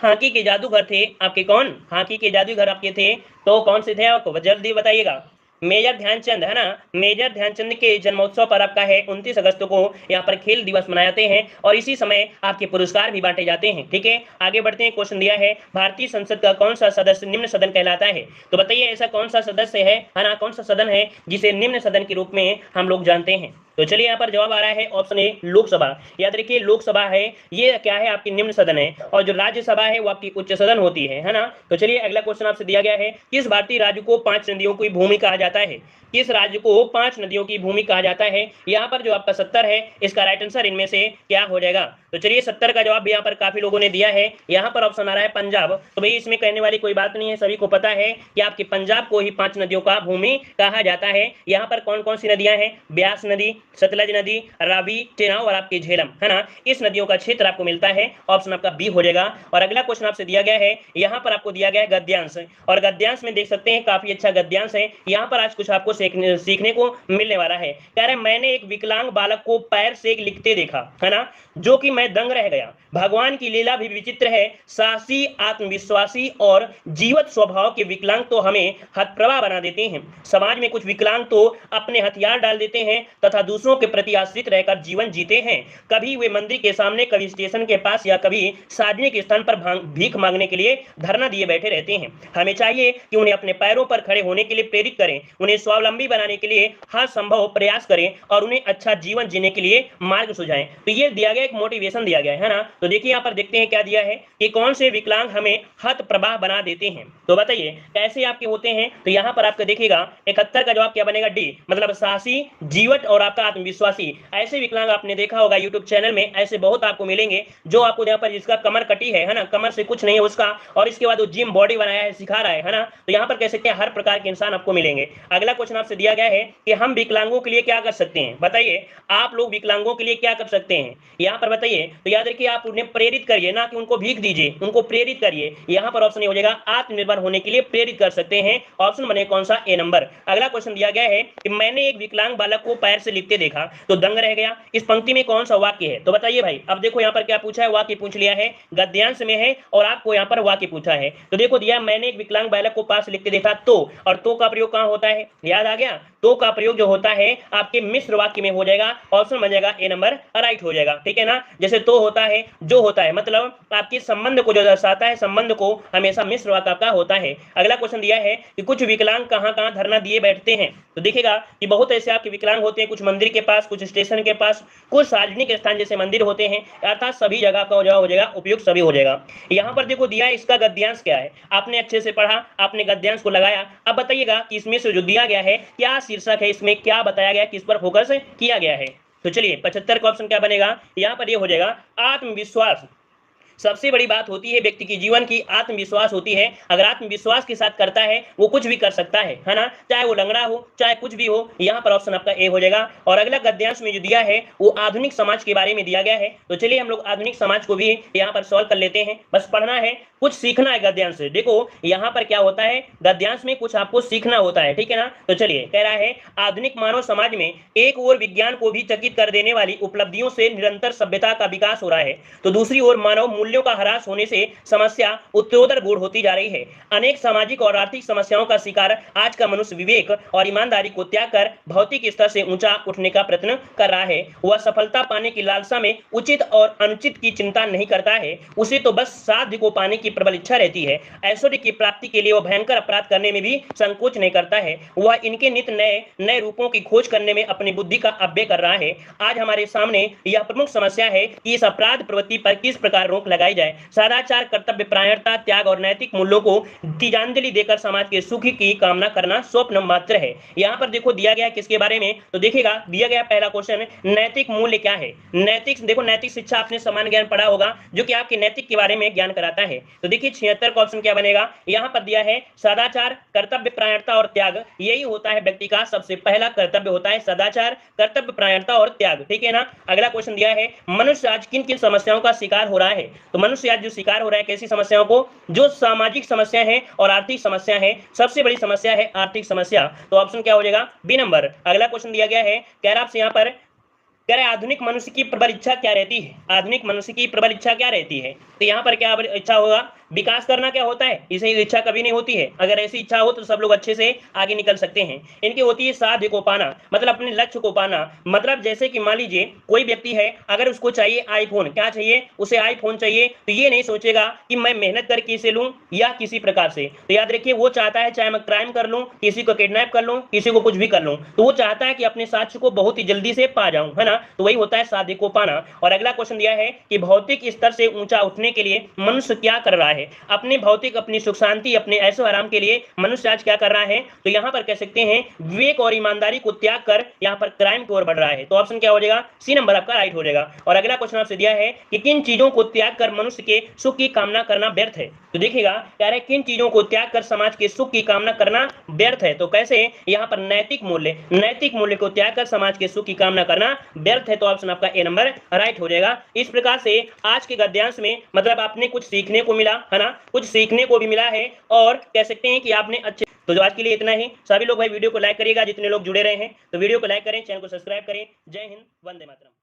हॉकी के जादूगर थे, आपके कौन हॉकी के जादूगर आपके थे, तो कौन से थे आपको जल्दी बताइएगा? मेजर ध्यानचंद, है ना, मेजर ध्यानचंद के जन्मोत्सव पर आपका है 29 अगस्त को यहाँ पर खेल दिवस मनाते हैं, और इसी समय आपके पुरस्कार भी बांटे जाते हैं। ठीक है, आगे बढ़ते हैं, क्वेश्चन दिया है, भारतीय संसद का कौन सा सदस्य निम्न सदन कहलाता है? तो बताइए ऐसा कौन सा सदस्य है ना, कौन सा सदन है जिसे निम्न सदन के रूप में हम लोग जानते हैं? तो चलिए यहाँ पर जवाब आ रहा है ऑप्शन ए, लोकसभा। याद रखिए लोकसभा है, ये क्या है? आपकी निम्न सदन है, और जो राज्यसभा है वो आपकी उच्च सदन होती है ना। तो चलिए अगला क्वेश्चन आपसे दिया गया है, किस भारतीय राज्य को 5 नदियों की भूमि कहा जाता है? किस राज्य को 5 नदियों की भूमि कहा जाता है? यहाँ पर जो आपका 70 है, इसका राइट आंसर इनमें से क्या हो जाएगा? तो चलिए 70 का जवाब भी यहाँ पर काफी लोगों ने दिया है। यहाँ पर ऑप्शन आ रहा है पंजाब। तो भाई इसमें कहने वाली कोई बात नहीं है, सभी को पता है कि आपके पंजाब को ही 5 नदियों का भूमि कहा जाता है। यहाँ पर कौन कौन सी नदियां हैं? ब्यास नदी, सतलज नदी, रावी, चेनाब और आपकी झेलम, है ना, इस नदियों का क्षेत्र आपको मिलता है। ऑप्शन आपका बी हो जाएगा। और अगला क्वेश्चन आपसे दिया गया है, यहाँ पर आपको दिया गया है गद्यांश, और गद्यांश में देख सकते हैं काफी अच्छा गद्यांश है। यहाँ पर आज कुछ आपको सीखने को मिलने वाला है। कह रहे मैंने एक विकलांग बालक को पैर से लिखते देखा, है ना, जो कि मैं दंग रह गया। भगवान की लीला भी विचित्र है, साहसी, आत्मविश्वासी और जीवत स्वभाव के विकलांग तो हमें हतप्रभा बना देते हैं। समाज में कुछ विकलांग तो अपने हथियार डाल देते हैं तथा दूसरों के प्रति आश्रित रहकर जीवन जीते हैं। कभी वे मंदिर के सामने, कभी स्टेशन के पास, या कभी सार्वजनिक स्थान पर भीख मांगने के लिए धरना दिए बैठे रहते हैं। हमें चाहिए कि उन्हें अपने पैरों पर खड़े होने के लिए प्रेरित करें, उन्हें स्वावलंबी बनाने के लिए हर संभव प्रयास करें और उन्हें अच्छा जीवन जीने के लिए मार्ग सुझाएं। तो ये दिया गया, एक मोटिवेशन दिया गया है ना। तो देखिए यहाँ पर देखते हैं क्या दिया है कि कौन से विकलांग हमें हतप्रभा बना देते हैं। तो बताइए कैसे आपके होते हैं? तो यहाँ पर आपका देखिएगा 71 का जवाब क्या बनेगा? डी, मतलब साहसी, जीवट और आपका आत्मविश्वासी। ऐसे विकलांग आपने देखा होगा यूट्यूब चैनल में, ऐसे बहुत आपको मिलेंगे जो आपको यहाँ पर जिसका कमर कटी है ना, कमर से कुछ नहीं है उसका, और इसके बाद वो जिम बॉडी बनाया है, सिखा रहा है ना। तो यहाँ पर कह सकते हैं हर प्रकार के इंसान आपको मिलेंगे। अगला क्वेश्चन आपसे दिया गया है कि हम विकलांगों के लिए क्या कर सकते हैं? बताइए आप लोग विकलांगों के लिए क्या कर सकते हैं यहाँ पर बताइए। तो याद रखिए आप उन्हें प्रेरित करिए, ना कि उनको भीख दीजिए, उनको प्रेरित करिए। यहाँ पर ऑप्शन हो जाएगा आत्मनिर्भर होने के लिए प्रेरित कर सकते हैं। ऑप्शन बने कौन सा? ए नंबर। अगला क्वेश्चन दिया गया है कि मैंने एक विकलांग बालक को पैर से लिखते देखा तो दंग रह गया। इस पंक्ति में कौन सा वाक्य है? तो बताइए भाई। अब देखो यहाँ पर क्या पूछा है, वाक्य पूछ लिया है, गद्यांश में है और आपको यहाँ पर वाक्य पूछा है। तो देखो दिया मैंने एक विकलांग बालक को पैर से लिखते देखा, तो और तो का प्रयोग कहाँ होता है? याद आ गया? तो का प्रयोग जो होता है आपके मिश्र वाक्य में हो जाएगा। ऑप्शन बन जाएगा ए नंबर, राइट हो जाएगा। ठीक है ना, जैसे तो होता है, जो होता है, मतलब आपके संबंध को जो दर्शाता है, संबंध को हमेशा मिश्र वाक्य आपका होता है। अगला क्वेश्चन दिया है कि कुछ विकलांग कहां कहां धरना दिए बैठते हैं। तो देखिएगा कि बहुत ऐसे आपके विकलांग होते हैं, कुछ मंदिर के पास, कुछ स्टेशन के पास, कुछ सार्वजनिक स्थान जैसे मंदिर होते हैं, अर्थात सभी जगह का हो जाएगा उपयुक्त सभी हो जाएगा। यहाँ पर देखो दिया है इसका गद्यांश क्या है, आपने अच्छे से पढ़ा, आपने गद्यांश को लगाया। अब बताइएगा कि इसमें से जो दिया गया है क्या शीर्षक है, इसमें क्या बताया गया, किस पर फोकस किया गया है। तो चलिए 75 का ऑप्शन क्या बनेगा? यहाँ पर ये हो जाएगा आत्मविश्वास सबसे बड़ी बात होती है व्यक्ति की जीवन की आत्मविश्वास होती है। अगर आत्मविश्वास के साथ करता है वो कुछ भी कर सकता है ना, चाहे वो लंगड़ा हो चाहे कुछ भी हो। यहाँ पर ऑप्शन आपका ए हो जाएगा। और अगला गद्यांश में जो दिया है वो आधुनिक समाज के बारे में दिया गया है। तो चलिए हम लोग आधुनिक समाज को भी यहाँ पर सॉल्व कर लेते हैं। बस पढ़ना है, कुछ सीखना है गद्यांश से। देखो यहाँ पर क्या होता है, गद्यांश में कुछ आपको सीखना होता है, ठीक है ना। तो चलिए कह रहा है आधुनिक मानव समाज में एक ओर विज्ञान को भी चकित कर देने वाली उपलब्धियों से निरंतर सभ्यता का विकास हो रहा है, तो दूसरी ओर मानव मूल्यों का ह्रास होने से समस्या उत्तरोत्तर गूढ़ होती जा रही है। अनेक सामाजिक और आर्थिक समस्याओं का शिकार आज का मनुष्य विवेक और ईमानदारी को त्याग कर भौतिक स्तर से ऊंचा उठने का प्रयत्न कर रहा है। वह सफलता पाने की लालसा में उचित और अनुचित की चिंता नहीं करता है, उसे तो बस साध्य को पाने की प्रबल इच्छा रहती है। ऐश्वर्य की प्राप्ति के लिए वह भयंकर अपराध करने में भी संकोच नहीं करता है। वह इनके नित नए नए रूपों की खोज करने में अपनी बुद्धि का अव्यय कर रहा है। आज हमारे सामने यह प्रमुख समस्या है कि इस अपराध प्रवृत्ति पर किस प्रकार रोक लगाई जाए। सदाचार, कर्तव्य परायणता, त्याग और नैतिक मूल्यों को तिलांजलि देकर समाज के सुख की कामना करना स्वप्न मात्र है। यहाँ पर देखो दिया गया किसके बारे में, तो देखिएगा दिया गया पहला क्वेश्चन, नैतिक मूल्य क्या है। नैतिक, देखो नैतिक शिक्षा आपने सामान्य ज्ञान पढ़ा होगा जो कि आपके नैतिक के बारे में ज्ञान कराता है। तो देखिए 76 का ऑप्शन क्या बनेगा, यहाँ पर दिया है सदाचार, कर्तव्य परायणता और त्याग। यही होता है व्यक्ति का सबसे पहला कर्तव्य होता है, सदाचार, कर्तव्य परायणता और त्याग, ठीक है ना। अगला क्वेश्चन दिया है मनुष्य आज किन किन समस्याओं का शिकार हो रहा है। तो मनुष्य आज जो शिकार हो रहा है कैसी समस्याओं को, जो सामाजिक समस्या है और आर्थिक समस्या है। सबसे बड़ी समस्या है आर्थिक समस्या, तो ऑप्शन क्या हो जाएगा, बी नंबर। अगला क्वेश्चन दिया गया है, कह रहा आपसे यहाँ पर कह रहे आधुनिक मनुष्य की प्रबल इच्छा क्या रहती है। आधुनिक मनुष्य की प्रबल इच्छा क्या रहती है, तो यहाँ पर क्या इच्छा होगा, विकास करना क्या होता है, इसे इच्छा कभी नहीं होती है। अगर ऐसी इच्छा हो तो सब लोग अच्छे से आगे निकल सकते हैं। इनकी होती है साध्य को पाना, मतलब अपने लक्ष्य को पाना। मतलब जैसे कि मान लीजिए कोई व्यक्ति है, अगर उसको चाहिए आईफोन, क्या चाहिए उसे, आईफोन चाहिए, तो ये नहीं सोचेगा कि मैं मेहनत करके इसे लूं या किसी प्रकार से। तो याद रखिए वो चाहता है चाहे मैं क्राइम कर लूं, किसी को किडनैप कर लूं, किसी को कुछ भी कर लूं, तो वो चाहता है कि अपने साक्ष्य को बहुत ही जल्दी से पा जाऊं, है ना। तो वही होता है साध्य को पाना। और अगला क्वेश्चन दिया है कि भौतिक स्तर से ऊंचा उठने के लिए मनुष्य क्या कर रहा है। अपने भौतिक, अपनी सुख शांति, अपने ऐशो आराम के लिए मनुष्य आज क्या कर रहा है, तो यहाँ पर कह सकते हैं विवेक और ईमानदारी को त्याग कर यहाँ पर क्राइम की ओर बढ़ रहा है। तो ऑप्शन क्या हो जाएगा, सी नंबर आपका राइट हो जाएगा। और अगला क्वेश्चन आपसे दिया है कि किन चीजों को त्याग कर मनुष्य के सुख की कामना करना व्यर्थ है। तो देखिएगा कह रहे किन चीजों को त्याग कर समाज के सुख की कामना करना व्यर्थ है। तो कैसे, यहाँ पर नैतिक मूल्य, नैतिक मूल्य को त्याग कर समाज के सुख की कामना करना व्यर्थ है। तो ऑप्शन आपका ए नंबर राइट हो जाएगा। इस प्रकार से आज के गद्यांश में मतलब आपने कुछ सीखने को मिला, है ना, कुछ सीखने को भी मिला है और कह सकते हैं कि आपने अच्छे। तो जो आज के लिए इतना ही। सभी लोग भाई वीडियो को लाइक करिएगा, जितने लोग जुड़े रहे हैं तो वीडियो को लाइक करें, चैनल को सब्सक्राइब करें। जय हिंद, वंदे मातरम।